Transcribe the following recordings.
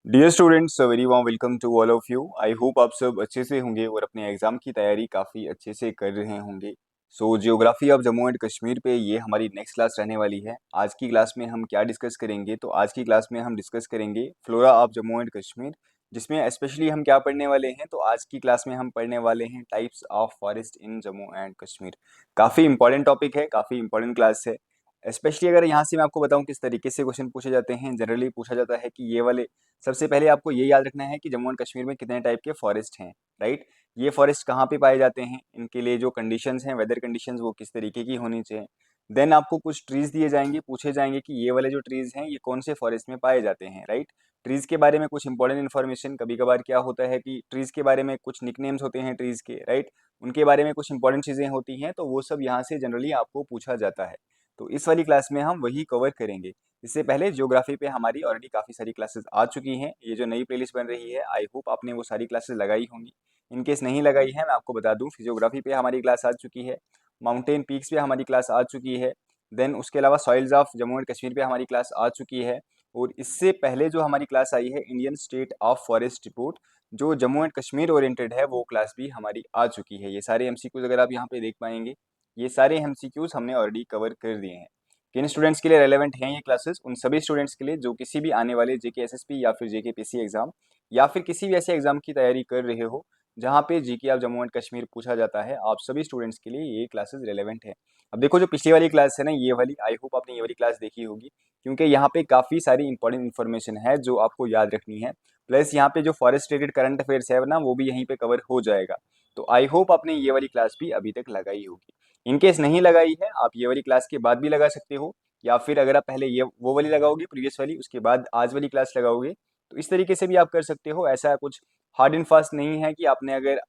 Dear students, very warm welcome to all of you. I hope आप सब अच्छे से होंगे और अपने एग्जाम की तैयारी काफ़ी अच्छे से कर रहे होंगे। So geography of Jammu and Kashmir पे ये हमारी नेक्स्ट क्लास रहने वाली है। आज की क्लास में हम क्या डिस्कस करेंगे, तो आज की क्लास में हम डिस्कस करेंगे flora of Jammu and Kashmir, जिसमें स्पेशली हम क्या पढ़ने वाले हैं। तो आज की क्लास में हम पढ़ने वाले हैं types of forest in Jammu and Kashmir. काफ़ी इंपॉर्टेंट टॉपिक है, काफ़ी इंपॉर्टेंट क्लास है। स्पेशली अगर यहाँ से मैं आपको बताऊं किस तरीके से क्वेश्चन पूछे जाते हैं। जनरली पूछा जाता है कि ये वाले, सबसे पहले आपको ये याद रखना है कि जम्मू एंड कश्मीर में कितने टाइप के फॉरेस्ट हैं, राइट। ये फॉरेस्ट कहाँ पे पाए जाते हैं, इनके लिए जो कंडीशंस हैं, वेदर कंडीशंस, वो किस तरीके की होनी चाहिए। देन आपको कुछ ट्रीज दिए जाएंगे, पूछे जाएंगे कि ये वाले जो ट्रीज हैं ये कौन से फॉरेस्ट में पाए जाते हैं, राइट। ट्रीज के बारे में कुछ इंपॉर्टेंट इन्फॉर्मेशन, कभी कभार क्या होता है कि ट्रीज के बारे में कुछ निकनेम्स होते हैं ट्रीज के, राइट। उनके बारे में कुछ इंपॉर्टेंट चीज़ें होती हैं, तो वो सब यहाँ से जनरली आपको पूछा जाता है। तो इस वाली क्लास में हम वही कवर करेंगे। इससे पहले ज्योग्राफी पे हमारी ऑलरेडी काफ़ी सारी क्लासेस आ चुकी हैं। ये जो नई प्लेलिस्ट बन रही है, आई होप आपने वो सारी क्लासेस लगाई होंगी। इन केस नहीं लगाई है, मैं आपको बता दूं, फिजियोग्राफी पे हमारी क्लास आ चुकी है, माउंटेन पीक्स पे हमारी क्लास आ चुकी है। देन उसके अलावा soils of Jammu and Kashmir पे हमारी क्लास आ चुकी है। और इससे पहले जो हमारी क्लास आई है, Indian state of forest report, जो जम्मू एंड कश्मीर ओरिएंटेड है, वो क्लास भी हमारी आ चुकी है। ये सारे एमसीक्यूज अगर आप यहाँ पे देख पाएंगे, ये सारे एमसीक्यूज हमने ऑलरेडी कवर कर दिए हैं। किन स्टूडेंट्स के लिए रेलेवेंट हैं ये क्लासेस? उन सभी स्टूडेंट्स के लिए जो किसी भी आने वाले जेके एसएसपी या फिर जेके पीसी एग्जाम या फिर किसी भी ऐसे एग्जाम की तैयारी कर रहे हो जहाँ पे GK of Jammu and Kashmir पूछा जाता है, आप सभी स्टूडेंट्स के लिए ये क्लासेस रेलेवेंट है। अब देखो, जो पिछली वाली क्लास है ना, ये वाली, आई होप आपने ये वाली क्लास देखी होगी, क्योंकि यहाँ पे काफ़ी सारी इंपॉर्टेंट इन्फॉर्मेशन है जो आपको याद रखनी है। प्लस यहाँ पे जो फॉरेस्ट रिलेटेड करंट अफेयर्स है ना, वो भी यहीं पे कवर हो जाएगा। तो आई होप आपने ये वाली क्लास भी अभी तक लगाई होगी। इनकेस नहीं लगाई है, आप ये वाली क्लास के बाद भी लगा सकते हो, या फिर अगर आप पहले ये वो वाली लगाओगे प्रीवियस वाली, उसके बाद आज वाली क्लास लगाओगे, तो इस तरीके से भी आप कर सकते हो। ऐसा कुछ हार्ड एंड फास्ट नहीं है कि आपने अगर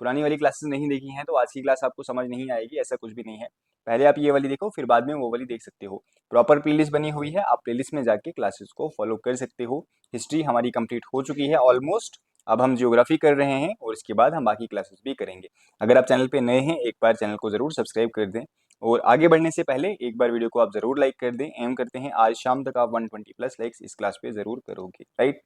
पुरानी वाली क्लासेस नहीं देखी हैं तो आज की क्लास आपको समझ नहीं आएगी, ऐसा कुछ भी नहीं है। पहले आप ये वाली देखो, फिर बाद में वो वाली देख सकते हो। प्रॉपर प्लेलिस्ट बनी हुई है, आप प्लेलिस्ट में जाके क्लासेस को फॉलो कर सकते हो। हिस्ट्री हमारी कंप्लीट हो चुकी है ऑलमोस्ट। अब हम जियोग्राफी कर रहे हैं और इसके बाद हम बाकी क्लासेस भी करेंगे। अगर आप चैनल पे नए हैं, एक बार चैनल को जरूर सब्सक्राइब कर दें। और आगे बढ़ने से पहले एक बार वीडियो को आप जरूर लाइक कर दें। एम करते हैं आज शाम तक आप 120 प्लस लाइक्स इस क्लास पे जरूर करोगे, राइट।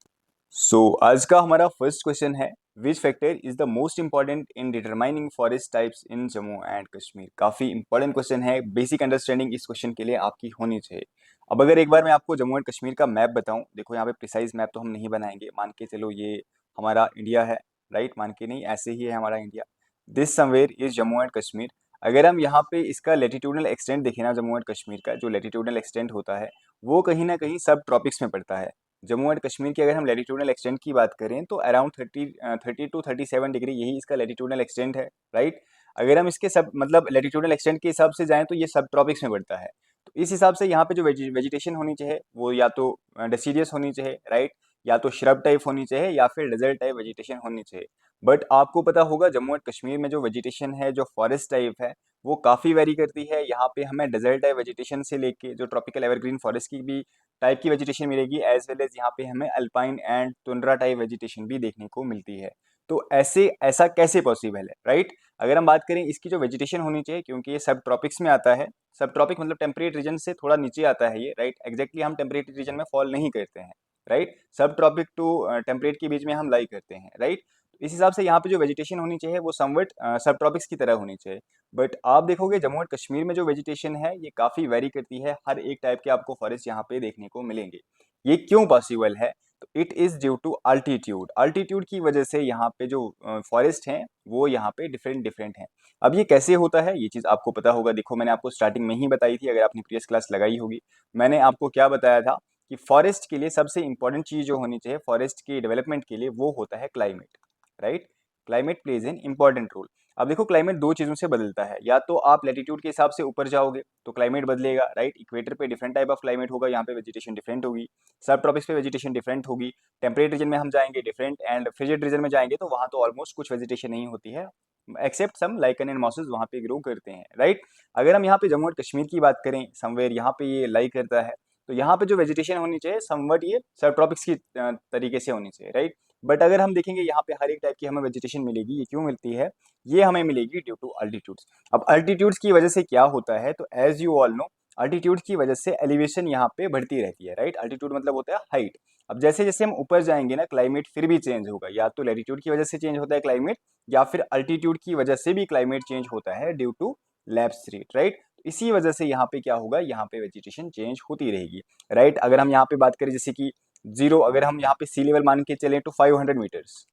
सो आज का हमारा फर्स्ट क्वेश्चन है, which factor is the most important in determining forest types in Jammu and Kashmir. काफी इंपॉर्टेंट क्वेश्चन है, बेसिक अंडरस्टैंडिंग इस क्वेश्चन के लिए आपकी होनी चाहिए। अब अगर एक बार मैं आपको जम्मू एंड कश्मीर का मैप बताऊं, देखो यहाँ पे प्रिसाइज मैप तो हम नहीं बनाएंगे, मान के चलो ये हमारा इंडिया है, राइट। मान के नहीं, ऐसे ही है हमारा India. This somewhere is Jammu and Kashmir. अगर हम यहाँ पे इसका लेटिट्यूडनल एक्सटेंट देखें ना, जम्मू एंड कश्मीर का जो लेटिट्यूडनल एक्सटेंट होता है, वो कहीं ना कहीं सब ट्रॉपिक्स में पड़ता है। जम्मू एंड कश्मीर की अगर हम लैटिट्यूडनल एक्सटेंट की बात करें तो अराउंड 30 टू 37 डिग्री यही इसका लैटिट्यूडनल एक्सटेंट है, राइट। अगर हम इसके सब मतलब लैटिट्यूडनल एक्सटेंट के हिसाब से जाएं तो ये सब ट्रॉपिक्स में पड़ता है। तो इस हिसाब से यहाँ पे जो वेजिटेशन होनी चाहिए वो या तो डेसीडियस होनी चाहिए, राइट, या तो श्रब टाइप होनी चाहिए या फिर डेजर्ट टाइप वेजिटेशन होनी चाहिए। बट आपको पता होगा जम्मू एंड कश्मीर में जो वेजिटेशन है, जो फॉरेस्ट टाइप है, वो काफ़ी वेरी करती है। यहाँ पे हमें डेजर्ट टाइप वेजिटेशन से लेके जो ट्रॉपिकल एवरग्रीन फॉरेस्ट की भी टाइप की वेजिटेशन मिलेगी, एज वेल एज यहाँ पे हमें alpine and tundra type vegetation भी देखने को मिलती है। तो ऐसे ऐसा कैसे पॉसिबल है, राइट। अगर हम बात करें इसकी जो वेजिटेशन होनी चाहिए, क्योंकि ये सब ट्रॉपिक्स में आता है, सब ट्रॉपिक मतलब टेम्परेट रीजन से थोड़ा नीचे आता है ये, राइट। एग्जैक्टली हम टेम्परेट रीजन में फॉल नहीं करते हैं, राइट। सब ट्रॉपिक टू टेम्परेट के बीच में हम लाई करते हैं, राइट। इस हिसाब से यहाँ पे जो वेजिटेशन होनी चाहिए वो समवट सब ट्रॉपिक्स की तरह होनी चाहिए। बट आप देखोगे जम्मू एंड कश्मीर में जो वेजिटेशन है ये काफ़ी वेरी करती है, हर एक टाइप के आपको फॉरेस्ट यहाँ पे देखने को मिलेंगे। ये क्यों पॉसिबल है? तो it is due to altitude. Altitude की वजह से यहाँ पे जो फॉरेस्ट हैं वो यहाँ पे डिफरेंट डिफरेंट हैं। अब ये कैसे होता है, ये चीज़ आपको पता होगा। देखो, मैंने आपको स्टार्टिंग में ही बताई थी, अगर आपने प्रीवियस क्लास लगाई होगी। मैंने आपको क्या बताया था कि फॉरेस्ट के लिए सबसे इंपॉर्टेंट चीज़ जो होनी चाहिए फॉरेस्ट के डेवलपमेंट के लिए, वो होता है climate, right. Climate plays an important role. अब देखो, क्लाइमेट दो चीज़ों से बदलता है, या तो आप लैटिट्यूड के हिसाब से ऊपर जाओगे तो क्लाइमेट बदलेगा, राइट। इक्वेटर पे डिफरेंट टाइप ऑफ क्लाइमेट होगा, यहाँ पे वेजिटेशन डिफरेंट होगी। सब ट्रॉपिक्स पे वेजिटेशन डिफरेंट होगी। टेम्परेट रीजन में हम जाएंगे डिफरेंट, एंड फ्रिजिड रीजन में जाएंगे तो वहाँ तो ऑलमोस्ट कुछ वेजिटेशन नहीं होती है, except some lichen and mosses वहाँ पे ग्रो करते हैं, राइट। अगर हम यहाँ पे जम्मू एंड कश्मीर की बात करें, समवेयर यहाँ पे ये लाई करता है, तो यहाँ पे जो वेजिटेशन होनी चाहिए समवट ये सब ट्रॉपिक्स की तरीके से होनी चाहिए, राइट। बट अगर हम देखेंगे यहाँ पे हर एक टाइप की हमें वेजिटेशन मिलेगी, ये क्यों मिलती है? ये हमें मिलेगी ड्यू टू अल्टीट्यूड्स। अब अल्टीट्यूड्स की वजह से क्या होता है, तो as you all know, altitude की वजह से एलिवेशन यहाँ पे बढ़ती रहती है, राइट। अल्टीट्यूड मतलब होता है हाइट। अब जैसे जैसे हम ऊपर जाएंगे ना, क्लाइमेट फिर भी चेंज होगा, या तो लैटिट्यूड की वजह से चेंज होता है क्लाइमेट, या फिर अल्टीट्यूड की वजह से भी क्लाइमेट चेंज होता है due to lapse rate, right. इसी वजह से यहाँ पे क्या होगा, यहाँ पे वेजिटेशन चेंज होती रहेगी, राइट। अगर हम यहाँ पे बात करें जैसे कि जीरो, अगर हम यहाँ पे सी लेवल मान के चले तो 500 मीटर्स,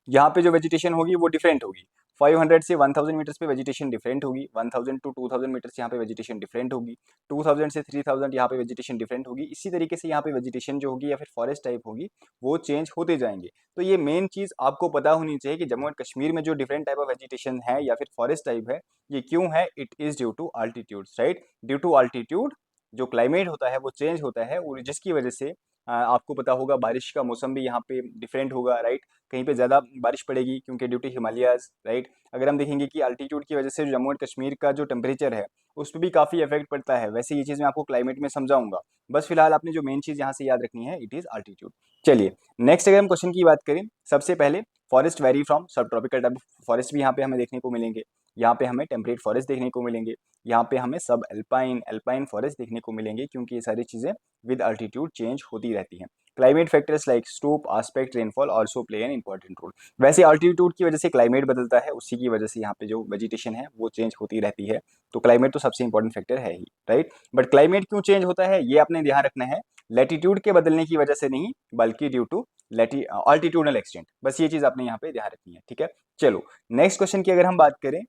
यहाँ पे जो वेजिटेशन होगी वो डिफरेंट होगी। 500 से 1000 मीटर्स पे वेजिटेशन डिफरेंट होगी, 1000 टू 2000 मीटर्स यहाँ पे वेजिटेशन डिफरेंट होगी, 2000 से 3000 यहाँ पे वेजिटेशन डिफरेंट होगी। इसी तरीके से यहाँ पे वेजिटेशन जो होगी या फिर फॉरेस्ट टाइप होगी वो चेंज होते जाएंगे। तो ये मेन चीज आपको पता होनी चाहिए कि जम्मू एंड कश्मीर में जो डिफरेंट टाइप ऑफ वेजिटेशन है या फिर फॉरेस्ट टाइप है, ये क्यों है। It is due to altitude, right. Due to altitude जो क्लाइमेट होता है वो चेंज होता है, और जिसकी वजह से आपको पता होगा बारिश का मौसम भी यहाँ पे डिफरेंट होगा, राइट। कहीं पे ज़्यादा बारिश पड़ेगी क्योंकि ड्यू टू हिमालयाज, राइट। अगर हम देखेंगे कि अल्टीट्यूड की वजह से जो जम्मू एंड कश्मीर का जो टेम्परेचर है उस पर भी काफ़ी इफेक्ट पड़ता है। वैसे ये चीज़ मैं आपको क्लाइमेट में समझाऊंगा, बस फिलहाल आपने जो मेन चीज़ यहाँ से याद रखनी है, इट इज़ अल्टीट्यूड। चलिए नेक्स्ट, अगर हम क्वेश्चन की बात करें, सबसे पहले फॉरेस्ट वेरी फ्रॉम सब ट्रॉपिकल टाइप ऑफ फॉरेस्ट भी यहाँ पे हमें देखने को मिलेंगे, यहाँ पे हमें टेम्परेट फॉरेस्ट देखने को मिलेंगे, यहाँ पे हमें सब एल्पाइन एल्पाइन फॉरेस्ट देखने को मिलेंगे, क्योंकि ये सारी चीज़ें विद अल्टीट्यूड चेंज होती रहती हैं। Climate factors like slope, aspect, rainfall also play an important role. वैसे अल्टीट्यूड की वजह से क्लाइमेट बदलता है, उसी की वजह से यहाँ पे जो वेजिटेशन है वो चेंज होती रहती है। तो क्लाइमेट तो सबसे इंपॉर्टेंट फैक्टर है ही, राइट। बट क्लाइमेट क्यों चेंज होता है ये आपने ध्यान रखना है, लैटिट्यूड के बदलने की वजह से नहीं, बल्कि ड्यू टू अल्टीट्यूडनल एक्सटेंट। बस ये चीज आपने यहाँ पे ध्यान रखनी है, ठीक है। चलो नेक्स्ट क्वेश्चन की अगर हम बात करें,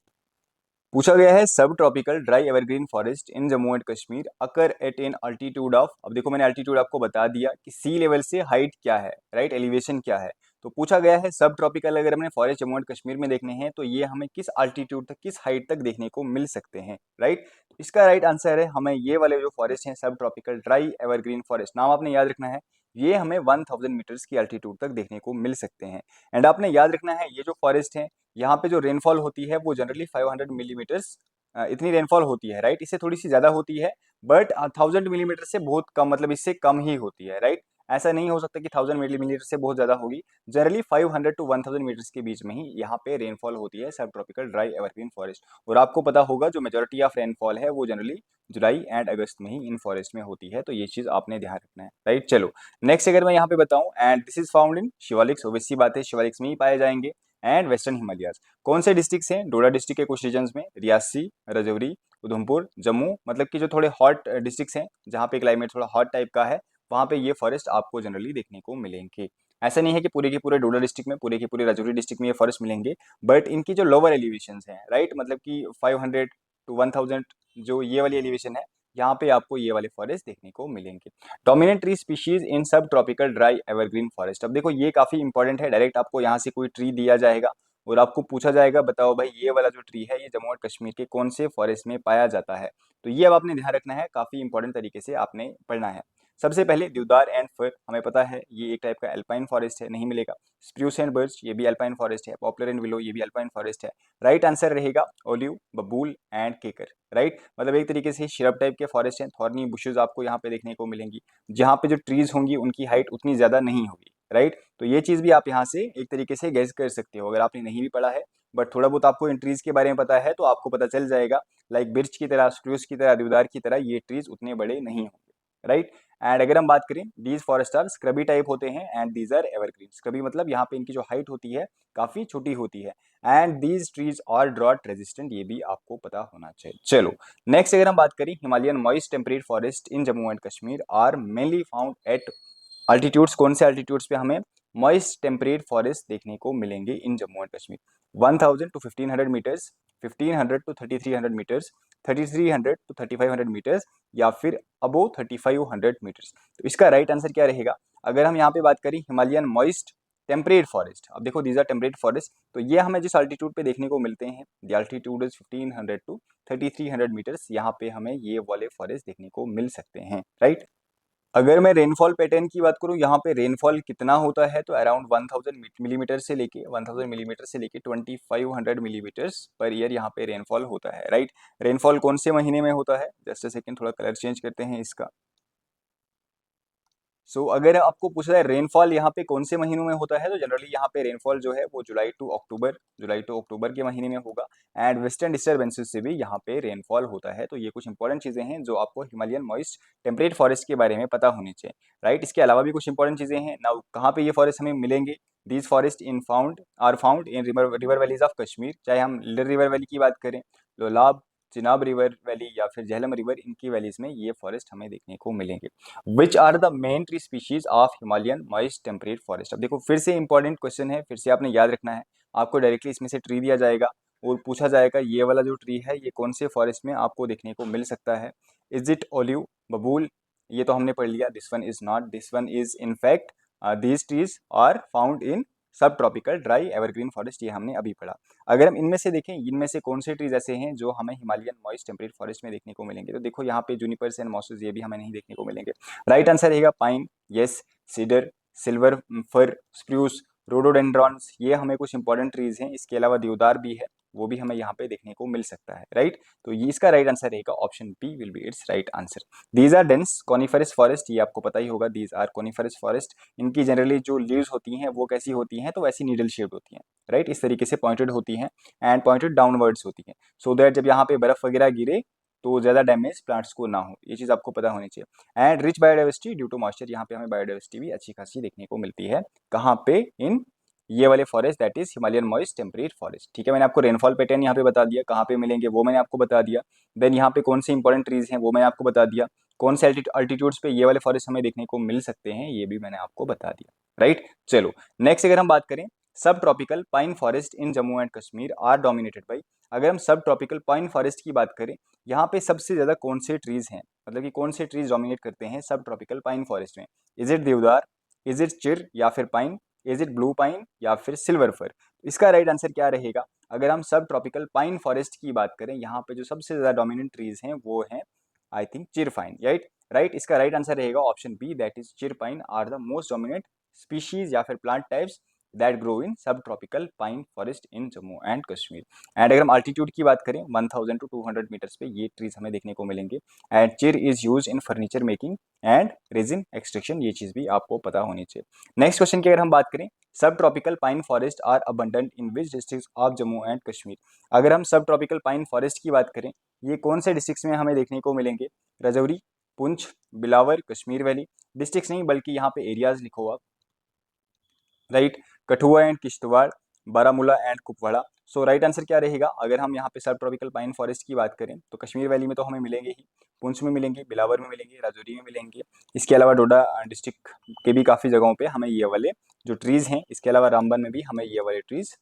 पूछा गया है subtropical dry evergreen forest in Jammu and Kashmir occur at an altitude of. अब देखो मैंने अल्टीट्यूड आपको बता दिया कि सी लेवल से हाइट क्या है, राइट, एलिवेशन क्या है। तो पूछा गया है सब ट्रॉपिकल अगर हमने फॉरेस्ट जम्मू एंड कश्मीर में देखने हैं तो ये हमें किस अल्टीट्यूड तक, किस हाइट तक देखने को मिल सकते हैं, राइट। इसका राइट आंसर है हमें ये वाले जो फॉरेस्ट हैं सब ट्रॉपिकल ड्राई एवरग्रीन फॉरेस्ट, नाम आपने याद रखना है, ये हमें 1000 मीटर्स की अल्टीट्यूड तक देखने को मिल सकते हैं। एंड आपने याद रखना है ये जो फॉरेस्ट है, यहाँ पे जो रेनफॉल होती है वो जनरली 500 मिलीमीटर्स इतनी रेनफॉल होती है, राइट। इससे थोड़ी सी ज्यादा होती है, बट 1000 मिलीमीटर से बहुत कम, मतलब इससे कम ही होती है, राइट। ऐसा नहीं हो सकता कि 1000 मिलीमीटर से बहुत ज्यादा होगी। जनरली 500 टू 1000 मीटर्स के बीच में ही यहाँ पे रेनफॉल होती है subtropical dry evergreen forest. और आपको पता होगा जो मेजोरिटी ऑफ रेनफॉल है वो जनरली जुलाई एंड अगस्त में ही इन फॉरेस्ट में होती है, तो ये चीज आपने ध्यान रखना है, राइट। चलो नेक्स्ट अगर मैं यहाँ पे बताऊं, and this is found in Shivaliks, obvious सी बात है शिवालिक्स में ही पाए जाएंगे, एंड वेस्टर्न हिमालयाज। कौन से डिस्ट्रिक्ट हैं, डोडा डिस्ट्रिक्ट के कुछ रीजन में, रियासी, राजौरी, उधमपुर, जम्मू, मतलब कि जो थोड़े हॉट डिस्ट्रिक्ट्स हैं जहाँ पे क्लाइमेट थोड़ा हॉट टाइप का है, वहाँ पे ये फॉरेस्ट आपको जनरली देखने को मिलेंगे। ऐसा नहीं है कि पूरे के पूरे डोडा डिस्ट्रिक्ट में, पूरे के पूरे राजौरी डिस्ट्रिक्ट में ये फॉरेस्ट मिलेंगे, बट इनकी जो लोअर एलिवेशन हैं, राइट, मतलब कि 500 टू 1000 जो ये वाली एलिवेशन है, यहाँ पे आपको ये वाले फॉरेस्ट देखने को मिलेंगे। डोमिनेंट ट्री स्पीशीज इन सब ट्रॉपिकल ड्राई एवरग्रीन फॉरेस्ट। अब देखो ये काफी इंपॉर्टेंट है, डायरेक्ट आपको यहाँ से कोई ट्री दिया जाएगा और आपको पूछा जाएगा बताओ भाई ये वाला जो ट्री है ये जम्मू एंड कश्मीर के कौन से फॉरेस्ट में पाया जाता है। तो ये अब आपने ध्यान रखना है, काफी इंपॉर्टेंट तरीके से आपने पढ़ना है। सबसे पहले देवदार एंड फर, हमें पता है ये एक टाइप का एल्पाइन फॉरेस्ट है, नहीं मिलेगा। स्प्रूस एंड बर्च, ये भी अल्पाइन फॉरेस्ट है। पॉपुलर एंड विलो, ये भी अल्पाइन फॉरेस्ट है। राइट आंसर रहेगा ओलिव, बबूल एंड केकर, राइट। मतलब एक तरीके से श्रब टाइप के फॉरेस्ट हैं। थॉर्नी बुशेज आपको यहाँ पे देखने को मिलेंगी, जहाँ पे जो ट्रीज होंगी उनकी हाइट उतनी ज्यादा नहीं होगी, राइट। तो ये चीज भी आप यहाँ से एक तरीके से गेस कर सकते हो, अगर आपने नहीं भी पढ़ा है बट थोड़ा बहुत आपको इन ट्रीज के बारे में पता है तो आपको पता चल जाएगा, लाइक बिर्च की तरह, स्प्रूस की तरह, देवदार की तरह ये ट्रीज उतने बड़े नहीं होंगे, राइट। एंड अगर हम बात करें, दीज फॉरेस्ट आर स्क्रबी टाइप होते हैं एंड दीज आर एवरग्रीन। स्क्रबी मतलब यहाँ पे इनकी जो हाइट होती है काफी छोटी होती है, and these trees are drought resistant, ये भी आपको पता होना चाहिए। चलो नेक्स्ट अगर हम बात करें, Himalayan moist temperate forest in Jammu and Kashmir are mainly found at altitudes. कौन से अल्टीट्यूड्स पे हमें मॉइस्ट टेम्परेट फॉरेस्ट देखने को मिलेंगे in Jammu and Kashmir? 1000 to 1500 metres, 1500 to 3300 metres, 3300 to 3500 metres, या फिर अबो 3500 मीटर्स। तो इसका राइट आंसर क्या रहेगा? अगर हम यहाँ पे बात करें हिमालयन मॉइस्ट टेम्परेट फॉरेस्ट, अब देखो दीज आर टेम्परेट फॉरेस्ट, तो ये हमें जिस अल्टीट्यूड पे देखने को मिलते हैं, the altitude is 1500 to 3300 metres, यहाँ पे हमें ये वाले फॉरेस्ट देखने को मिल सकते हैं, राइट। अगर मैं रेनफॉल पैटर्न की बात करूं, यहाँ पे रेनफॉल कितना होता है तो अराउंड 1000 मिलीमीटर से लेके 1000 मिलीमीटर से लेके 2500 मिलीमीटर्स पर ईयर यहाँ पे रेनफॉल होता है, राइट। रेनफॉल कौन से महीने में होता है? जस्ट अ सेकंड, थोड़ा कलर चेंज करते हैं इसका। अगर आपको पूछा जाए रेनफॉल यहाँ पे कौन से महीनों में होता है, तो जनरली यहाँ पे रेनफॉल जो है वो जुलाई टू अक्टूबर के महीने में होगा। एंड वेस्टर्न डिस्टर्बेंसेस से भी यहाँ पे रेनफॉल होता है। तो ये कुछ इंपॉर्टेंट चीज़ें हैं जो आपको हिमालयन मॉइस्ट टेम्परेट फॉरेस्ट के बारे में पता होनी चाहिए, राइट। इसके अलावा भी कुछ इंपॉर्टेंट चीज़ें हैं ना, कहाँ पे ये फॉरेस्ट हमें मिलेंगे। These forest found in river valleys of Kashmir, चाहे हम लिडर रिवर वैली की बात करें, लोलाब, चिनाब रिवर वैली या फिर झेलम रिवर, इनकी वैलीज में ये फॉरेस्ट हमें देखने को मिलेंगे। Which are the main tree species of Himalayan moist temperate forest. अब देखो फिर से इंपॉर्टेंट क्वेश्चन है, फिर से आपने याद रखना है। आपको डायरेक्टली इसमें से ट्री दिया जाएगा और पूछा जाएगा ये वाला जो ट्री है ये कौन से फॉरेस्ट में आपको देखने को मिल सकता है। इज इट ओलिव, बबूल, ये तो हमने पढ़ लिया। This one is not, this one is in fact these trees are found in सब ट्रॉपिकल ड्राई एवरग्रीन फॉरेस्ट, ये हमने अभी पढ़ा। अगर हम इनमें से देखें, इनमें से कौन से ट्रीज ऐसे हैं जो हमें हिमालयन मॉइस्ट टेम्परेट फॉरेस्ट में देखने को मिलेंगे, तो देखो यहाँ पे जूनिपर्स एंड मॉसेस ये भी हमें नहीं देखने को मिलेंगे। राइट आंसर रहेगा pine, yes, cedar, silver fir, spruce, rhododendrons, ये हमें कुछ इंपॉर्टेंट ट्रीज हैं। इसके अलावा देवदार भी है, वो भी हमें यहाँ पे देखने को मिल सकता है, राइट। तो ये इसका राइट आंसर रहेगा option B will be it's right answer. These are dense coniferous forest, ये आपको पता ही होगा, दीज आर कॉनिफरस फॉरेस्ट। इनकी जनरली जो लीव्स होती हैं वो कैसी होती हैं, तो वैसी नीडल शेप्ड होती हैं, राइट, इस तरीके से पॉइंटेड होती हैं एंड पॉइंटेड डाउनवर्ड्स होती हैं, सो दैट जब यहाँ पे बर्फ वगैरह गिरे तो ज़्यादा डैमेज प्लांट्स को ना हो, ये चीज़ आपको पता होनी चाहिए। And rich biodiversity due to moisture, यहाँ पे हमें बायोडाइवर्सिटी भी अच्छी खासी देखने को मिलती है। कहाँ पे, इन ये वाले forest, that is Himalayan moist temperate forest, ठीक है। मैंने आपको रेनफॉल पैटर्न यहाँ पे बता दिया, कहाँ पे मिलेंगे वो मैंने आपको बता दिया। देन यहाँ पे कौन से इंपॉर्टेंट ट्रीज हैं वो मैंने आपको बता दिया। कौन से अल्टीट्यूड्स पे ये वाले फॉरेस्ट हमें देखने को मिल सकते हैं ये भी मैंने आपको बता दिया, राइट। चलो नेक्स्ट अगर हम बात करें, सब tropical pine forest in Jammu and Kashmir are dominated by. अगर हम सब ट्रॉपिकल पाइन फॉरेस्ट की बात करें, यहाँ पे सबसे ज्यादा कौन से ट्रीज हैं, मतलब कि कौन से ट्रीज डोमिनेट करते हैं सब ट्रॉपिकल पाइन फॉरेस्ट में। इज इट देवदार, इज इट चिर या फिर pine, is it blew pine या फिर सिल्वर फर। इसका राइट आंसर क्या रहेगा। अगर हम सब ट्रॉपिकल पाइन फॉरेस्ट की बात करें, यहाँ पे जो सबसे ज्यादा डोमिनेंट ट्रीज हैं वो हैं I think chir pine, right. Right, इसका राइट आंसर रहेगा option B, that is chir pine are the most dominant species या फिर plant types that grow in सब tropical pine forest in Jammu and Kashmir. And अगर हम अल्टीट्यूड की बात करें 1000 टू 200 मीटर्स पे ये ट्रीज हमें देखने को मिलेंगे। एंड चिर is use in furniture making and resin extraction, ये चीज भी आपको पता होनी चाहिए। नेक्स्ट क्वेश्चन की अगर हम बात करें, सब tropical pine forest are abundant in which district of Jammu and Kashmir. अगर हम सब ट्रॉपिकल पाइन फॉरेस्ट की बात करें, ये कौन से डिस्ट्रिक्ट्स में हमें देखने को मिलेंगे। रजौरी, पुंछ, बिलावर, कश्मीर वैली, डिस्ट्रिक्ट्स नहीं बल्कि यहाँ पे एरियाज लिखो आप, right. Kathua and Kishtwar, Baramulla and Kupwara. So right answer क्या रहेगा। अगर हम यहाँ पे सब ट्रॉपिकल पाइन फॉरेस्ट की बात करें तो कश्मीर वैली में तो हमें मिलेंगे ही, पुंछ में मिलेंगे, बिलावर में मिलेंगे, राजौरी में मिलेंगे। इसके अलावा डोडा डिस्ट्रिक्ट के भी काफ़ी जगहों पे हमें ये वाले जो ट्रीज़ हैं, इसके अलावा रामबन में भी हमें ये वाले ट्रीज़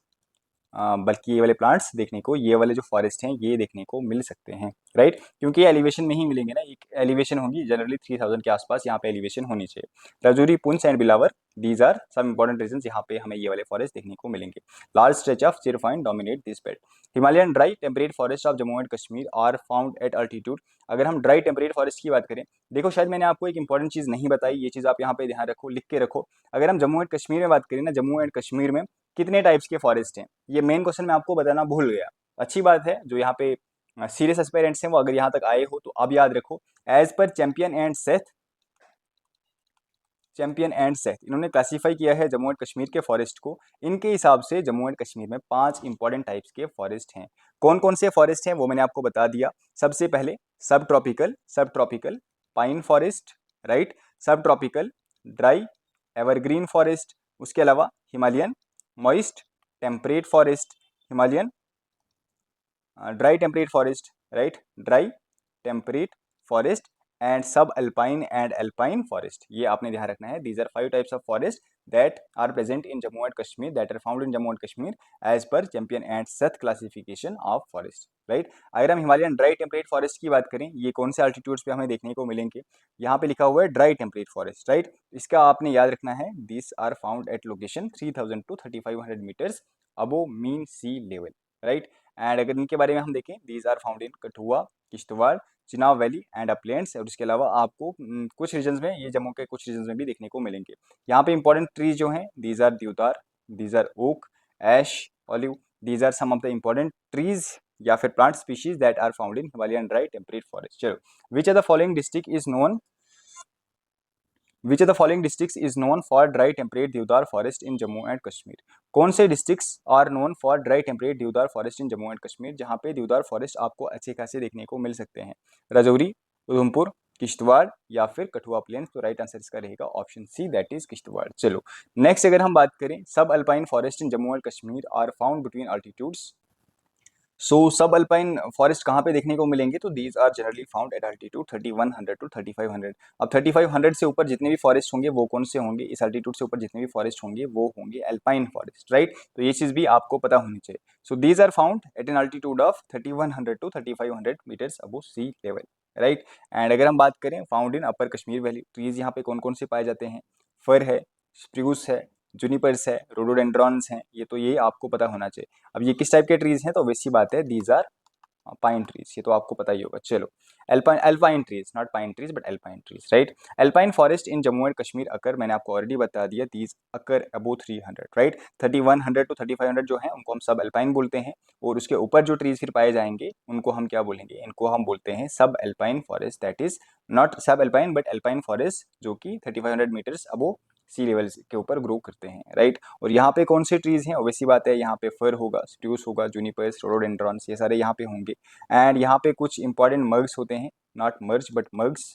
बल्कि ये वाले प्लांट्स देखने को, ये वाले जो फॉरेस्ट हैं ये देखने को मिल सकते हैं, राइट। क्योंकि ये एलिवेशन में ही मिलेंगे ना, एक एलिवेशन होगी जनरली 3000 के आसपास यहाँ पे एलिवेशन होनी चाहिए। Rajouri, Poonch and Billawar, these are some important region यहाँ पे हमें ये वाले फॉरेस्ट देखने को मिलेंगे। Large stretch of chir pine dominate this belt. Himalayan dry temperate forest of Jammu and Kashmir are found at altitude. अगर हम ड्राई टेम्परेट फॉरेस्ट की बात करें, देखो शायद मैंने आपको एक इंपॉर्टेंट चीज़ नहीं बताई, ये चीज़ आप यहाँ पे ध्यान रखो, लिख के रखो। अगर हम जम्मू एंड कश्मीर में बात करें ना, जम्मू एंड कश्मीर में कितने टाइप्स के फॉरेस्ट हैं, ये मेन क्वेश्चन मैं आपको बताना भूल गया। अच्छी बात है जो यहाँ पे सीरियस एस्पायरेंट्स हैं वो अगर यहाँ तक आए हो तो अब याद रखो। As per Champion and Seth इन्होंने क्लासीफाई किया है जम्मू एंड कश्मीर के फॉरेस्ट को। इनके हिसाब से जम्मू एंड कश्मीर में 5 इंपॉर्टेंट टाइप्स के फॉरेस्ट हैं। कौन कौन से फॉरेस्ट हैं वो मैंने आपको बता दिया। सबसे पहले सब tropical pine forest, right, subtropical dry evergreen forest, उसके अलावा Himalayan moist temperate forest, Himalayan dry temperate forest, right, dry temperate forest and subalpine and alpine forest, ये आपने ध्यान रखना है। These are 5 types of forest that are present in Jammu and Kashmir, that are found in Jammu and Kashmir as per Champion and Seth classification of forest, right. अगर हम Himalayan dry temperate forest की बात करें, ये कौन से अल्टीट्यूड्स पे हमें देखने को मिलेंगे, यहाँ पे लिखा हुआ है ड्राई टेम्परेट फॉरेस्ट, राइट। इसका आपने याद रखना है, this are found at location 3000 to 3500 metres above mean sea level, right. And अगर इनके बारे में हम देखें, these are found in Kathua, Kishtwar, Chenab valley and uplands. और इसके अलावा आपको कुछ रीजन्स में, ये जम्मू के कुछ रीजन्स में भी देखने को मिलेंगे। यहाँ पे इंपॉर्टेंट ट्रीज जो हैं, these are deodar, these are oak, ash, olive, these are some of the important trees या फिर plant species that are found in Himalayan dry temperate forest. चलो, which are the following district is known which of the following districts is known for dry temperate deodar forest in Jammu and Kashmir? कौन से districts are known for dry temperate deodar forest in Jammu and Kashmir, जहाँ पे देवदार forest आपको अच्छे खासे देखने को मिल सकते हैं? राजौरी, उधमपुर, किश्तवाड़ या फिर कठुआ प्लेन्स? तो राइट आंसर इसका रहेगा option C, that is Kishtwar. चलो नेक्स्ट अगर हम बात करें, sub alpine forest in Jammu and Kashmir are found between altitudes. So sub alpine forest कहाँ पे देखने को मिलेंगे? तो these are generally found at altitude 3100 to 3500। अब 3500 से ऊपर जितने भी फॉरेस्ट होंगे वो कौन से होंगे? इस अल्टीट्यूड से ऊपर जितने भी फॉरेस्ट होंगे वो होंगे अल्पाइन फॉरेस्ट, राइट? तो ये चीज़ भी आपको पता होनी चाहिए। So these are found at an altitude of 3100 to 3500 metres above sea level, right? And अगर हम बात करें found in upper Kashmir valley, trees यहाँ पे कौन कौन से पाए जाते हैं? फर है, स्प्रूस है, जूनिपर्स है, रोडोडेंड्रॉन्स हैं, ये तो ये आपको पता होना चाहिए। अब ये किस टाइप के ट्रीज हैं? तो वैसी बात है, दीज आर पाइन ट्रीज, ये तो आपको पता ही होगा। चलो alpine trees, not pine trees but alpine trees, right? Alpine forest in Jammu and Kashmir occur, मैंने आपको ऑलरेडी बता दिया, these occur above 300, right? 3100 to 3500 जो है उनको हम सब अल्पाइन बोलते हैं, और उसके ऊपर जो ट्रीज फिर पाए जाएंगे उनको हम क्या बोलेंगे? इनको हम बोलते हैं सब alpine forest, that is not सब अल्पाइन बट अल्पाइन फॉरेस्ट, जो कि 3500 मीटर्स अबो सी लेवल के ऊपर ग्रो करते हैं, राइट? और यहाँ पे कौन से ट्रीज हैं? वैसी बात है, यहाँ पे फर होगा, स्प्रूस होगा, जूनिपर्स, रोडोडेंड्रॉन्स, ये सारे यहाँ पे होंगे। एंड यहाँ पे कुछ इंपॉर्टेंट मर्ग्स होते हैं, नॉट मर्ज बट मर्ग्स,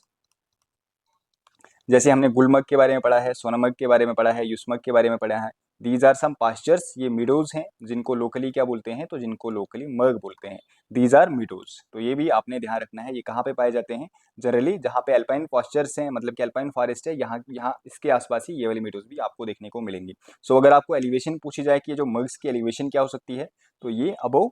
जैसे हमने गुलमर्ग के बारे में पढ़ा है, सोनमर्ग के बारे में पढ़ा है, युष्मर्ग के बारे में पढ़ा है। दीज आर सम पास्चर्स, ये मीडोज हैं जिनको लोकली क्या बोलते हैं? तो जिनको लोकली मर्ग बोलते हैं, दीज आर मीडोज। तो ये भी आपने ध्यान रखना है, ये कहाँ पे पाए जाते हैं? जनरली जहाँ पे अल्पाइन पास्चर्स हैं, मतलब कि अल्पाइन फॉरेस्ट है, यहाँ यहाँ इसके आसपास ही ये वाली मीडोज भी आपको देखने को मिलेंगी। सो अगर आपको एलिवेशन पूछी जाए कि ये जो मर्ग्स की एलिवेशन क्या हो सकती है, तो ये अबव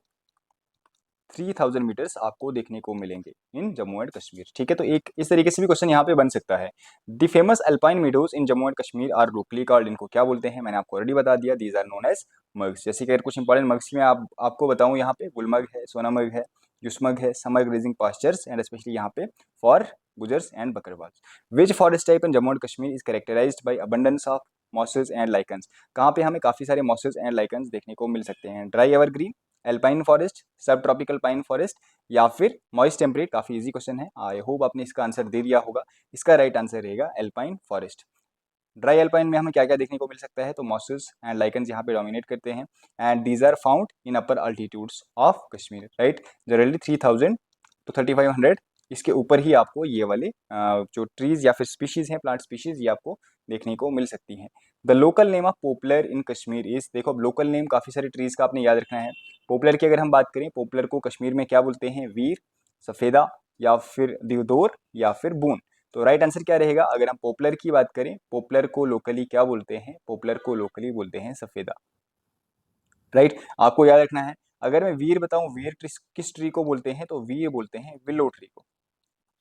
3000 मीटर्स आपको देखने को मिलेंगे इन जम्मू एंड कश्मीर, ठीक है? तो एक इस तरीके से भी क्वेश्चन यहाँ पे बन सकता है। The famous alpine meadows in Jammu and Kashmir are locally called, इनको क्या बोलते हैं? मैंने आपको ऑलरेडी बता दिया, these are known as margs. जैसे कि अगर कुछ इंपॉर्टेंट मर्ग्स की मैं आपको बताऊँ, यहाँ पे गुलमर्ग है, सोनामर्ग है, युष्मर्ग है, summer grazing pastures and specially यहाँ पे for Gujjars and Bakarwals. Which forest type in Jammu and Kashmir is characterised by abundance of mosses and lichens? कहाँ पे हमें काफी सारे मॉसल्स एंड लाइकन्स देखने को मिल सकते हैं? ड्राई एवरग्रीन, एल्पाइन फॉरेस्ट, सब ट्रॉपिकल पाइन फॉरेस्ट या फिर मॉइस्ट टेम्परेट? काफी इजी क्वेश्चन है, आई होप आपने इसका आंसर दे दिया होगा। इसका राइट आंसर रहेगा एल्पाइन फॉरेस्ट। ड्राई एल्पाइन में हमें क्या क्या देखने को मिल सकता है? तो मॉसल्स एंड लाइकन्स यहाँ पे डोमिनेट करते हैं, and these are found in upper altitudes of Kashmir, right? Generally 3000 to 3500 इसके ऊपर ही आपको ये वाले जो ट्रीज या फिर स्पीशीज हैं, प्लांट स्पीशीज, ये आपको देखने को मिल सकती हैं। The local name of poplar in Kashmir is, देखो अब लोकल नेम काफी सारे ट्रीज का आपने याद रखना है। पोपलर की अगर हम बात करें, पोपलर को कश्मीर में क्या बोलते हैं? वीर, सफेदा या फिर दिवदोर या फिर बून? तो राइट आंसर क्या रहेगा? अगर हम पॉपुलर की बात करें, पॉपुलर को लोकली क्या बोलते हैं? पॉपुलर को लोकली बोलते हैं सफेदा, राइट? आपको याद रखना है। अगर मैं वीर बताऊं, वीर किस ट्री को बोलते हैं? तो वीर बोलते हैं विलो ट्री को।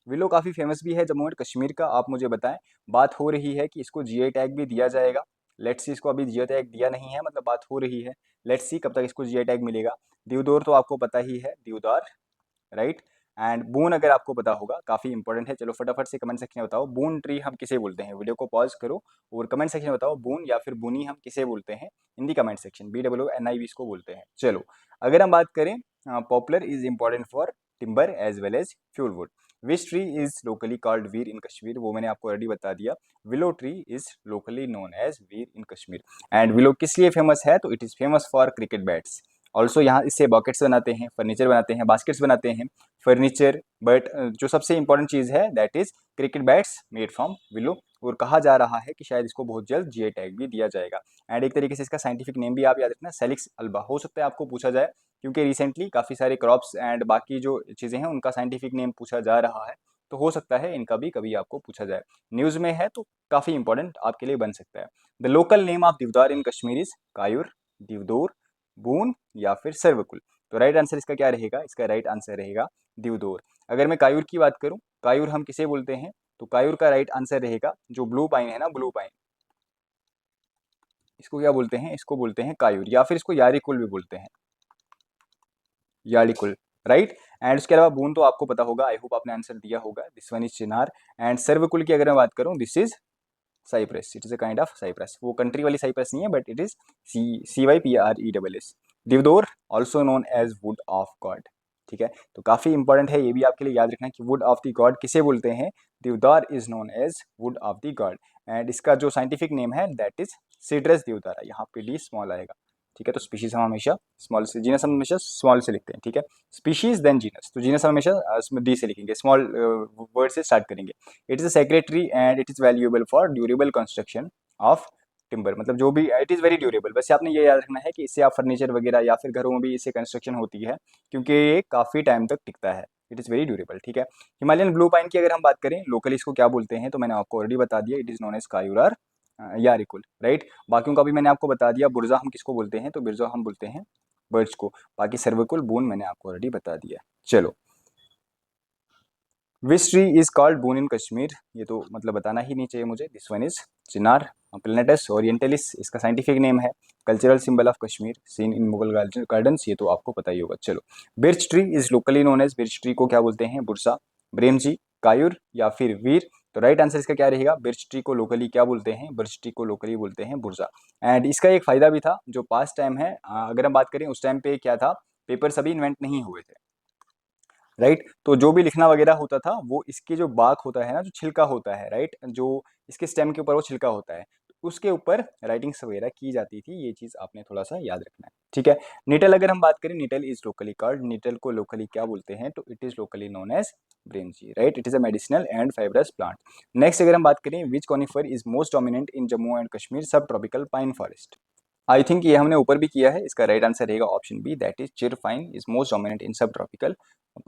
विलो काफी फेमस भी है जम्मू एंड कश्मीर का। आप मुझे बताएं, बात हो रही है कि इसको जीआई टैग भी दिया जाएगा। लेट्स सी, इसको अभी जीआई टैग दिया नहीं है, मतलब बात हो रही है, लेट्स सी कब तक इसको जीआई टैग मिलेगा। देवदौर तो आपको पता ही है, देवदार, राइट? एंड बून अगर आपको पता होगा, काफी इंपॉर्टेंट है। चलो फटाफट से कमेंट सेक्शन में बताओ, बून ट्री हम किसे बोलते हैं? वीडियो को पॉज करो और कमेंट सेक्शन में बताओ, बून या फिर बुनी हम किसे बोलते हैं? In the comment section, BWNIV इसको बोलते हैं। चलो अगर हम बात करें, poplar is important for timber as well as fuel wood. Which tree is locally called veer in Kashmir? वो मैंने आपको ऑलरेडी बता दिया, willow tree is locally known as veer in Kashmir. And willow किस लिए फेमस है? तो it is famous for cricket bats. Also यहाँ इससे बॉकेट्स बनाते हैं, फर्नीचर बनाते हैं, बास्केट्स बनाते हैं, फर्नीचर, बट जो सबसे इंपॉर्टेंट चीज़ है that is cricket bats made from willow. और कहा जा रहा है कि शायद इसको बहुत जल्द जीआई टैग भी दिया जाएगा। एंड एक तरीके से इसका साइंटिफिक नेम भी आप याद रखना, सेलिक्स अल्बा। हो सकता है आपको पूछा जाए, क्योंकि रिसेंटली काफ़ी सारे क्रॉप्स एंड बाकी जो चीज़ें हैं उनका साइंटिफिक नेम पूछा जा रहा है, तो हो सकता है इनका भी कभी आपको पूछा जाए। न्यूज़ में है तो काफ़ी इंपॉर्टेंट आपके लिए बन सकता है। द लोकल नेम ऑफ देवदार इन कश्मीर इज कायूर, दिवदोर, बून या फिर सर्वकुल? तो राइट आंसर इसका क्या रहेगा? इसका राइट आंसर रहेगा दिवदोर। अगर मैं कायूर की बात करूं, कायूर हम किसे बोलते हैं? तो कायूर का राइट आंसर रहेगा जो ब्लू पाइन है ना, ब्लू पाइन, इसको क्या बोलते हैं? इसको बोलते हैं कायूर, या फिर इसको यारिकुल भी बोलते हैं, यारिकुल, राइट? एंड उसके अलावा बून तो आपको पता होगा, आई होप आपने आंसर दिया होगा, this one is chinar. And सर्वकुल की अगर मैं बात करूं, this is cypress, it is a kind of cypress. वो कंट्री वाली साइप्रस नहीं है, but it is CYPRESS। Deodar also known as wood of god, ठीक है? तो काफी इंपॉर्टेंट है, ये भी आपके लिए याद रखना कि वुड ऑफ द गॉड किसे बोलते हैं? Deodar is known as wood of the god. And इसका जो साइंटिफिक नेम है दैट इज सिट्रस देवदारा, यहाँ पे डी स्मॉल आएगा, ठीक है। तो स्पीशीज हम हमेशा स्मॉल से, जीनस हम हमेशा स्मॉल से लिखते हैं, ठीक है। स्पीशीज देन जीनस, तो जीनस हम हमेशा डी से लिखेंगे, स्मॉल वर्ड से स्टार्ट करेंगे। It is a secretary and it is valuable for durable construction of timber, मतलब जो भी इट इज़ वेरी ड्यूरेबल। वैसे आपने ये याद रखना है कि इससे आप फर्नीचर वगैरह या फिर घरों में भी इससे कंस्ट्रक्शन होती है, क्योंकि ये काफ़ी टाइम तक टिकता है। इट इज़ वेरी ड्यूरेबल, ठीक है। हिमालयन ब्लू पाइन की अगर हम बात करें लोकली इसको क्या बोलते हैं, तो मैंने आपको ऑलरेडी बता दिया, इट इज़ नोन एज कायूरार यारिकुल, राइट। बाकियों का भी मैंने आपको बता दिया। बुर्जा हम किसको बोलते हैं, तो बिरजा हम बोलते हैं बर्ड्स को। बाकी सर्विकल बोन मैंने आपको ऑलरेडी बता दिया। चलो, which tree is called boon in Kashmir, ये तो मतलब बताना ही नहीं चाहिए मुझे। This one is chinar platanus orientalis, इसका साइंटिफिक नेम है। Cultural symbol of Kashmir, seen in Mughal gardens, ये तो आपको पता ही होगा। चलो, birch tree is locally known as, birch tree को क्या बोलते हैं, बुरसा, ब्रेमजी, कायूर या फिर वीर। तो राइट आंसर इसका क्या रहेगा, बिर्च ट्री को लोकली क्या बोलते हैं, बिर्च ट्री को लोकली बोलते हैं बुरसा। एंड इसका एक फायदा भी था, जो पास्ट टाइम है, अगर हम बात करें उस टाइम पे क्या था, पेपर्स अभी इन्वेंट नहीं हुए थे, राइट। तो जो भी लिखना वगैरह होता था वो इसके जो बाक होता है ना, जो छिलका होता है, राइट, जो इसके स्टेम के ऊपर वो छिलका होता है, उसके ऊपर राइटिंग्स वगैरह की जाती थी। ये चीज़ आपने थोड़ा सा याद रखना है, ठीक है। निटल अगर हम बात करें, nettle is locally called, nettle को लोकली क्या बोलते हैं, तो it is locally known as ब्रेमजी, right. It is a medicinal and fibrous plant. Next अगर हम बात करें, which conifer is most dominant in Jammu and Kashmir sub tropical pine forest. I think ये हमने ऊपर भी किया है, इसका राइट आंसर रहेगा option B, that is chir pine is most dominant in सब tropical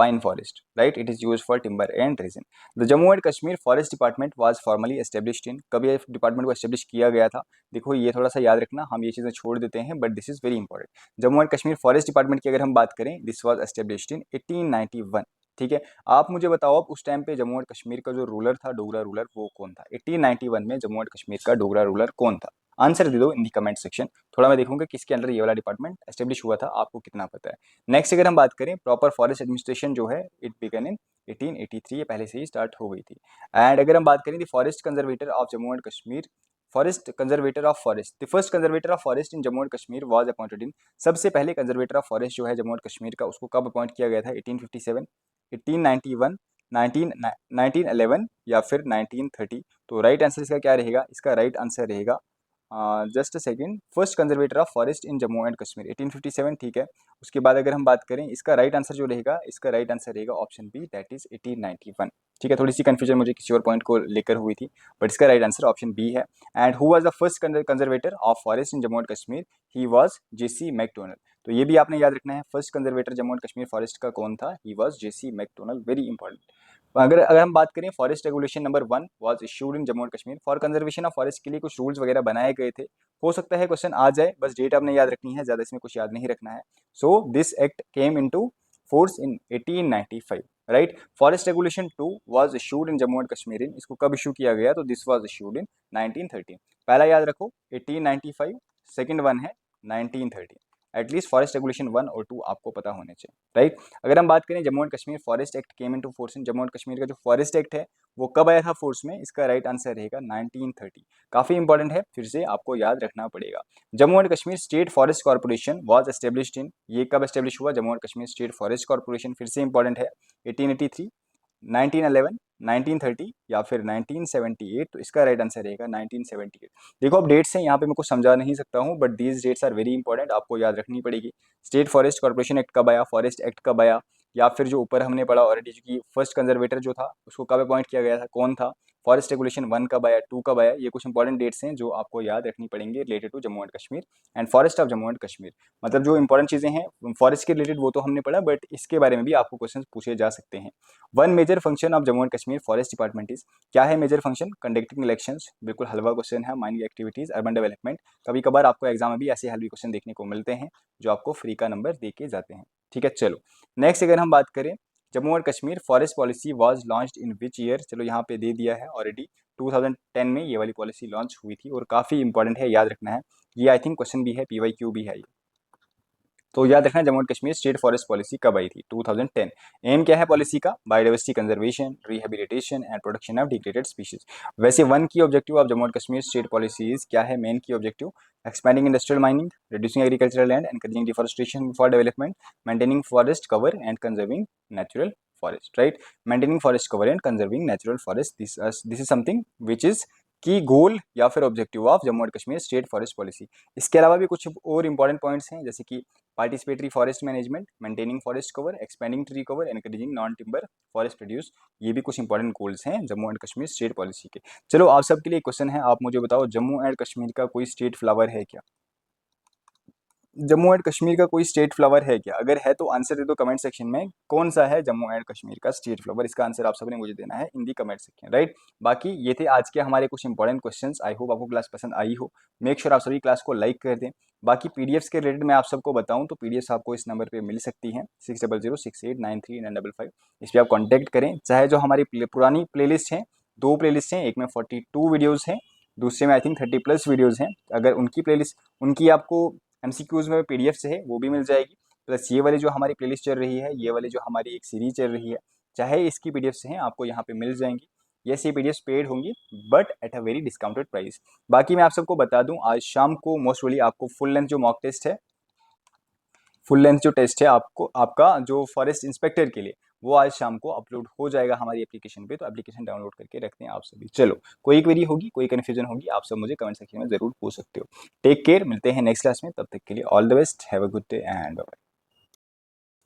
pine forest, right? It is used for timber and resin. The Jammu and Kashmir Forest Department was formally established in, कब ये department को establish किया गया था, देखो ये थोड़ा सा याद रखना, हम ये चीज़ें छोड़ देते हैं but this is very important. Jammu and Kashmir forest department की अगर हम बात करें, दिस वाज एस्टेब्लिश्ड इन 1891, ठीक है। आप मुझे बताओ अब उस टाइम पे जम्मू एंड कश्मीर का जो रूलर था, डोगरा रूलर, वो कौन था 1891 में जम्मू एंड कश्मीर का डोगरा रूलर कौन था? आंसर दे दो इन दी कमेंट सेक्शन, थोड़ा मैं देखूंगा किसके अंडर ये वाला डिपार्टमेंट एस्टेब्लिश हुआ था, आपको कितना पता है। नेक्स्ट अगर हम बात करें, प्रॉपर फॉरेस्ट एडमिनिस्ट्रेशन जो है इट बिगन इन 1883, ये पहले से ही स्टार्ट हो गई थी। एंड अगर हम बात करें the forest conservator of Jammu and Kashmir, forest conservator of forest, the first conservator of forest in Jammu and Kashmir was appointed in, सबसे पहले कंजर्वेटर ऑफ फॉरेस्ट जो है जम्मू एंड कश्मीर का, उसको कब अपॉइंट किया गया था, 1857, 1891, 1911 या फिर 1930। तो राइट आंसर इसका क्या रहेगा, इसका राइट आंसर रहेगा just a second, first conservator of forest in Jammu and Kashmir 1857, ठीक है। उसके बाद अगर हम बात करें, इसका राइट आंसर जो रहेगा, इसका राइट आंसर रहेगा ऑप्शन बी, दैट इज 1891, ठीक है। थोड़ी सी कंफ्यूजन मुझे किसी और पॉइंट को लेकर हुई थी, बट इसका राइट आंसर ऑप्शन बी है। And who was the first conservator of forest in Jammu and Kashmir, he was JC McDonald. तो ये भी आपने याद रखना है, first conservator Jammu and Kashmir forest का कौन था, he was JC McDonald, very important. अगर अगर हम बात करें, forest regulation number 1 was issued in Jammu and Kashmir for conservation of forest, के लिए कुछ रूल्स वगैरह बनाए गए थे। हो सकता है क्वेश्चन आ जाए, बस डेट आपने याद रखनी है, ज़्यादा इसमें कुछ याद नहीं रखना है। So this act came into force in 1895, right. Forest regulation 2 was issued in Jammu and Kashmir in, इसको कब इशू किया गया, तो दिस वाज इशूड इन 1913। पहला याद रखो 1895, सेकंड वन है 1913। एटलीस्ट फॉरेस्ट रेगुलेशन 1 और 2 आपको पता होने चाहिए, राइट। अगर हम बात करें, Jammu and Kashmir forest act came into force in, Jammu and Kashmir का जो फॉरेस्ट एक्ट है वो कब आया था फोर्स में, इसका राइट आंसर रहेगा 1930। काफ़ी इंपॉर्टेंट है, फिर से आपको याद रखना पड़ेगा। Jammu and Kashmir state forest corporation was established in, ये कब एस्टेब्लिश हुआ, Jammu and Kashmir state forest corporation, फिर से इंपॉर्टेंट है, 1883, 1911, 1930 या फिर 1978। तो इसका राइट आंसर रहेगा 1978। देखो अब डेट्स हैं, यहाँ पे मैं कुछ समझा नहीं सकता हूँ, but these dates are very important, आपको याद रखनी पड़ेगी। स्टेट फॉरेस्ट कॉर्पोरेशन एक्ट कब आया, फॉरेस्ट एक्ट कब आया, या फिर जो ऊपर हमने पढ़ा ऑलरेडी की फर्स्ट कंजर्वेटर जो था उसको कब अपॉइंट किया गया था, कौन था, फॉरेस्ट रेगुलेशन 1 कब आया, 2 कब आया, ये कुछ इंपॉर्टेंट डेट्स हैं जो आपको याद रखनी पड़ेंगे related to Jammu and Kashmir and forest of Jammu and Kashmir. मतलब जो इंपॉर्टेंट चीज़ें हैं फॉरेस्ट के रिलेटेड वो तो हमने पढ़ा, बट इसके बारे में भी आपको क्वेश्चन पूछे जा सकते हैं। One major function of Jammu and Kashmir forest department is, क्या है मेजर फंक्शन, कंडक्टिंग इलेक्शंस, बिल्कुल हलवा क्वेश्चन है, माइनिंग एक्टिविटीज, अर्बन डेवलपमेंट। कभी कभार आपको एग्जाम में भी ऐसे हलवी क्वेश्चन देखने को मिलते हैं जो आपको फ्री का नंबर दे के जाते हैं, ठीक है। चलो नेक्स्ट अगर हम बात करें, Jammu and Kashmir forest policy was launched in which year, चलो यहाँ पे दे दिया है ऑलरेडी, 2010 में ये वाली पॉलिसी लॉन्च हुई थी और काफ़ी इंपॉर्टेंट है, याद रखना है। ये आई थिंक क्वेश्चन भी है, PYQ भी है ये, तो याद रखना Jammu and Kashmir state forest policy कब आई थी, 2010। एम क्या है पॉलिसी का, biodiversity conservation, rehabilitation and protection of degraded species. वैसे वन की objective of Jammu and Kashmir state policies क्या है, मेन की objective, expanding industrial mining, reducing agricultural land, encouraging deforestation for development, maintaining forest cover and conserving natural forest, right? Maintaining forest cover and conserving natural forest, this is something which is की गोल या फिर objective of Jammu and Kashmir state forest policy. इसके अलावा भी कुछ और important points हैं, जैसे कि participatory forest management, maintaining forest cover, expanding tree cover, encouraging non timber forest produce. ये भी कुछ इंपॉर्टेंट गोल्स हैं Jammu and Kashmir state policy के। चलो आप सबके लिए क्वेश्चन है, आप मुझे बताओ जम्मू एंड कश्मीर का कोई स्टेट फ्लावर है क्या? जम्मू एंड कश्मीर का कोई स्टेट फ्लावर है क्या? अगर है तो आंसर दे दो कमेंट सेक्शन में, कौन सा है जम्मू एंड कश्मीर का स्टेट फ्लावर? इसका आंसर आप सबने मुझे देना है इन दी कमेंट सेक्शन, राइट। बाकी ये थे आज के हमारे कुछ इंपॉर्टेंट क्वेश्चंस। आई होप आपको क्लास पसंद आई हो। मेक श्योर आप सभी क्लास को लाइक कर दें। बाकी पीडीएफ्स के रिलेटेड मैं आप सबको बताऊं तो पीडीएफ्स आपको इस नंबर पे मिल सकती हैं 6006893955। इस पर आप कॉन्टैक्ट करें। चाहे जो हमारी पुरानी प्लेलिस्ट हैं, दो प्लेलिस्ट हैं, एक में 42 वीडियोज़ हैं, दूसरे में आई थिंक 30+ वीडियोज़ हैं। अगर उनकी प्लेलिस्ट, उनकी आपको एमसीक्यूज में पीडीएफ से है वो भी मिल जाएगी, प्लस ये वाली जो हमारी प्लेलिस्ट चल रही है, ये वाली जो हमारी एक सीरीज चल रही है, चाहे इसकी पीडीएफ से हैं आपको यहाँ पे मिल जाएंगी। यस, ये पीडीएफ पेड होंगी but at a very discounted price. बाकी मैं आप सबको बता दूं, आज शाम को मोस्ट प्रोबेबली आपको फुल लेंथ जो मॉक टेस्ट है, फुल लेंथ जो टेस्ट है आपको, आपका जो फॉरेस्ट इंस्पेक्टर के लिए, वो आज शाम को अपलोड हो जाएगा हमारी एप्लीकेशन पे। तो एप्लीकेशन डाउनलोड करके रखते हैं आप सभी। चलो, कोई क्वेरी होगी, कोई कन्फ्यूजन होगी, आप सब मुझे कमेंट सेक्शन में जरूर पूछ सकते हो। टेक केयर, मिलते हैं नेक्स्ट क्लास में, तब तक के लिए all the best, have a good day and bye.